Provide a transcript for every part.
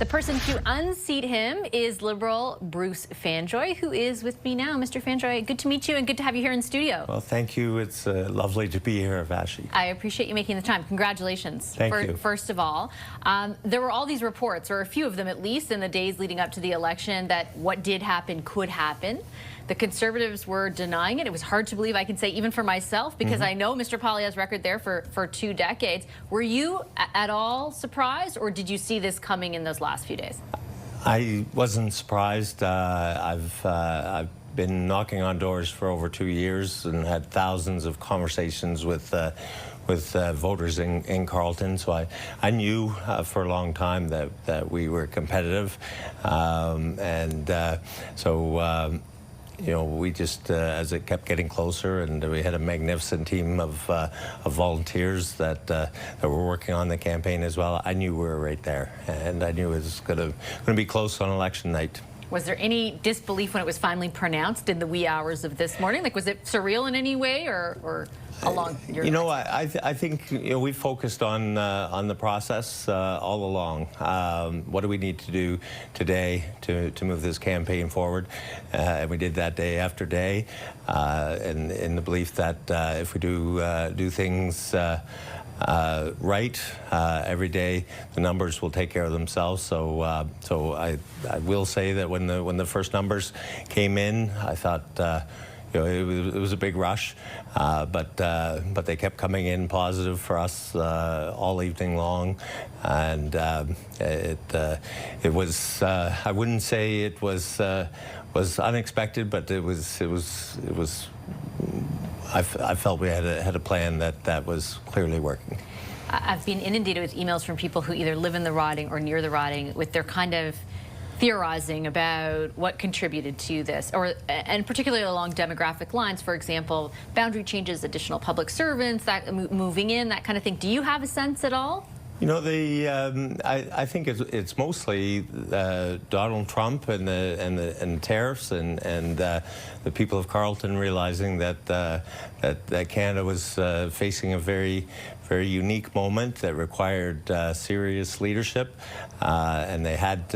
The person to unseat him is Liberal Bruce Fanjoy, who is with me now. Mr. Fanjoy, good to meet you and good to have you here in studio. Well, thank you. It's lovely to be here, Vashi. I appreciate you making the time. Congratulations. Thank you. First of all, there were all these reports, or a few of them at least, in the days leading up to the election that what did happen could happen. The Conservatives were denying it. It was hard to believe, I can say, even for myself, because I know Mr. Poilievre's record there for 2 decades. Were you at all surprised, or did you see this coming in those last few days? I wasn't surprised. I've been knocking on doors for over 2 years and had thousands of conversations with voters in Carleton, so I knew for a long time that we were competitive, you know, we just, as it kept getting closer, and we had a magnificent team of volunteers that were working on the campaign as well, I knew we were right there, and I knew it was going to be close on election night. Was there any disbelief when it was finally pronounced in the wee hours of this morning? Like, was it surreal in any way, or along your You know, I think, you know, we focused on the process all along. What do we need to do today to move this campaign forward? And we did that day after day, in the belief that if we do things right every day, the numbers will take care of themselves. So I will say that when the first numbers came in, I thought, you know, it was a big rush, but they kept coming in positive for us all evening long, and it was I wouldn't say it was unexpected, but it was. I felt we had a plan that was clearly working. I've been inundated with emails from people who either live in the riding or near the riding with their kind of theorizing about what contributed to this, and particularly along demographic lines. For example, boundary changes, additional public servants, that moving in, that kind of thing. Do you have a sense at all? You know, I think it's mostly Donald Trump and the tariffs and the people of Carleton realizing that Canada was facing a very unique moment that required serious leadership, and they have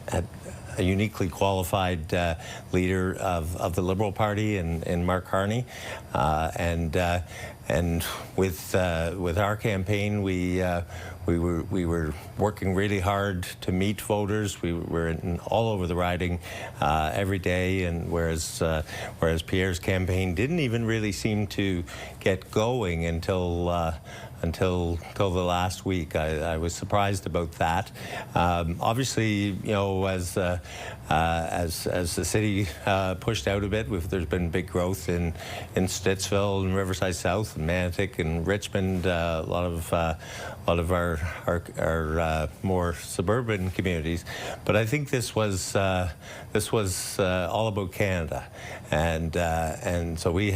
had a uniquely qualified leader of the Liberal Party in Mark Carney, and with our campaign, we were working really hard to meet voters. We were all over the riding every day, and whereas Pierre's campaign didn't even really seem to get going until the last week. I was surprised about that. Obviously, you know, as the city pushed out a bit, there's been big growth in Stittsville and Riverside South and Manotick and Richmond. A lot of our more suburban communities. But I think this was all about Canada, and so we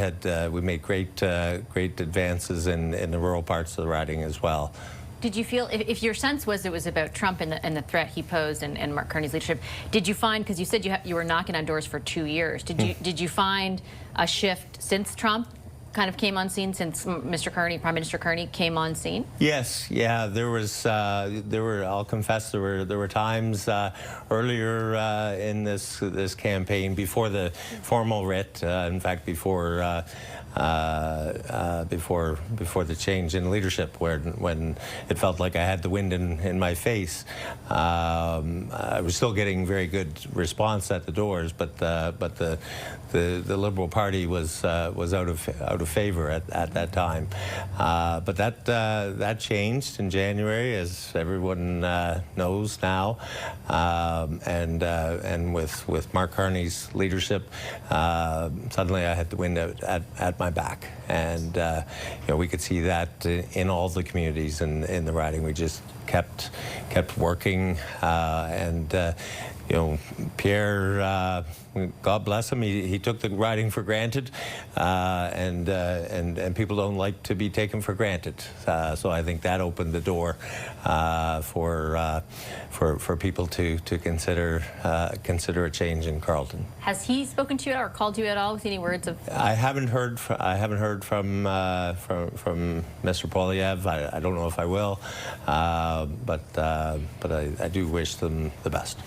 made great advances in the rural parts of the riding as well. Did you feel, if your sense was it was about Trump and the threat he posed and Mark Carney's leadership, did you find, because you said you were knocking on doors for 2 years, did you find a shift since Trump kind of came on scene, since Mr. Carney, Prime Minister Carney, came on scene? Yes, yeah, there were. I'll confess, there were times earlier in this campaign, before the formal writ. In fact, before the change in leadership, when it felt like I had the wind in my face. I was still getting very good response at the doors, but the Liberal Party was out of favor at that time. But that changed in January, as everyone knows now, and with Mark Carney's leadership, suddenly I had the wind at my back, and you know, we could see that in all the communities in the riding. We just kept working, and you know, Pierre, God bless him, he took the riding for granted, and people don't like to be taken for granted. So I think that opened the door for people to consider a change in Carleton. Has he spoken to you or called you at all with any words of? I haven't heard from Mr. Poilievre. I don't know if I will. but I do wish them the best.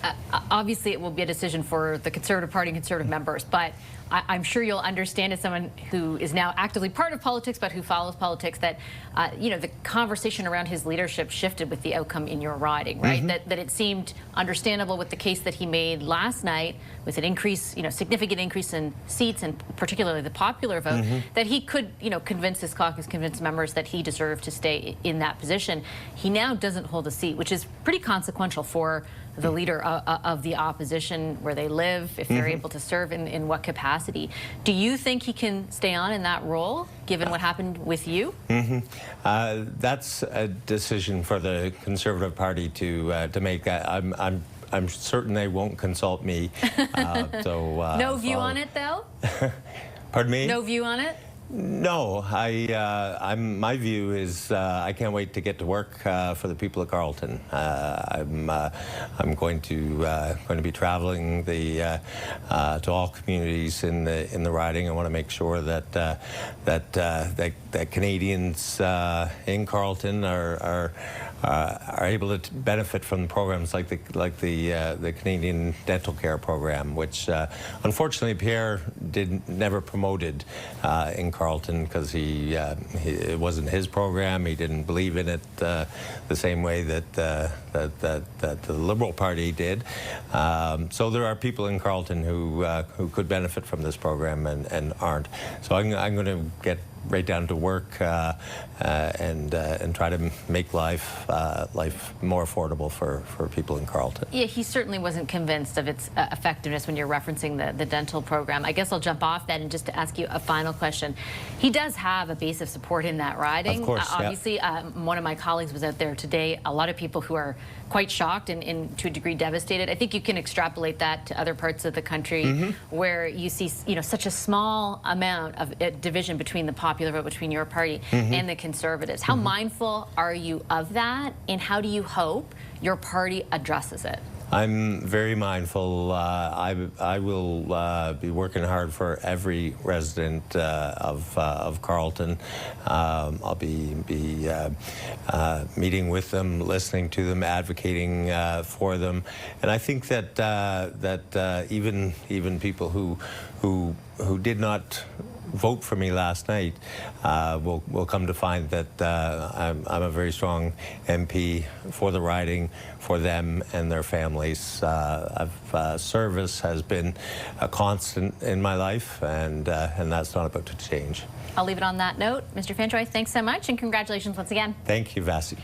Obviously, it will be a decision for the Conservative Party and Conservative members, but I'm sure you'll understand, as someone who is now actively part of politics but who follows politics, that the conversation around his leadership shifted with the outcome in your riding, right? That it seemed understandable with the case that he made last night, with an increase, significant increase in seats, and particularly the popular vote, that he could, convince his caucus, convince members that he deserved to stay in that position. He now doesn't hold a seat, which is pretty consequential for the leader of the opposition, where they live, if they're able to serve, in what capacity. Do you think he can stay on in that role, given what happened with you? That's a decision for the Conservative Party to make. I'm certain they won't consult me. No view on it, though? Pardon me? No view on it? No, my view is I can't wait to get to work for the people of Carleton. I'm going to be traveling to all communities in the riding. I want to make sure that Canadians in Carleton are able to benefit from programs like the Canadian Dental Care Program, which unfortunately Pierre never promoted in Carleton, because it wasn't his program. He didn't believe in it the same way that the Liberal Party did. So there are people in Carleton who could benefit from this program and aren't. So I'm going to get right down to work and try to make life more affordable for people in Carleton. Yeah, he certainly wasn't convinced of its effectiveness when you're referencing the dental program. I guess I'll jump off that and just to ask you a final question. He does have a base of support in that riding. Of course, obviously, one of my colleagues was out there today. A lot of people who are quite shocked and to a degree devastated. I think you can extrapolate that to other parts of the country where you see such a small amount of division between the popular vote, between your party and the Conservatives. How mindful are you of that, and how do you hope your party addresses it? I'm very mindful. I will be working hard for every resident of Carleton. I'll be meeting with them, listening to them, advocating for them, and I think that even people who did not vote for me last night will come to find that I'm a very strong MP for the riding, for them and their families. Service has been a constant in my life, and that's not about to change. I'll leave it on that note. Mr. Fanjoy, thanks so much, and congratulations once again. Thank you, Vassie.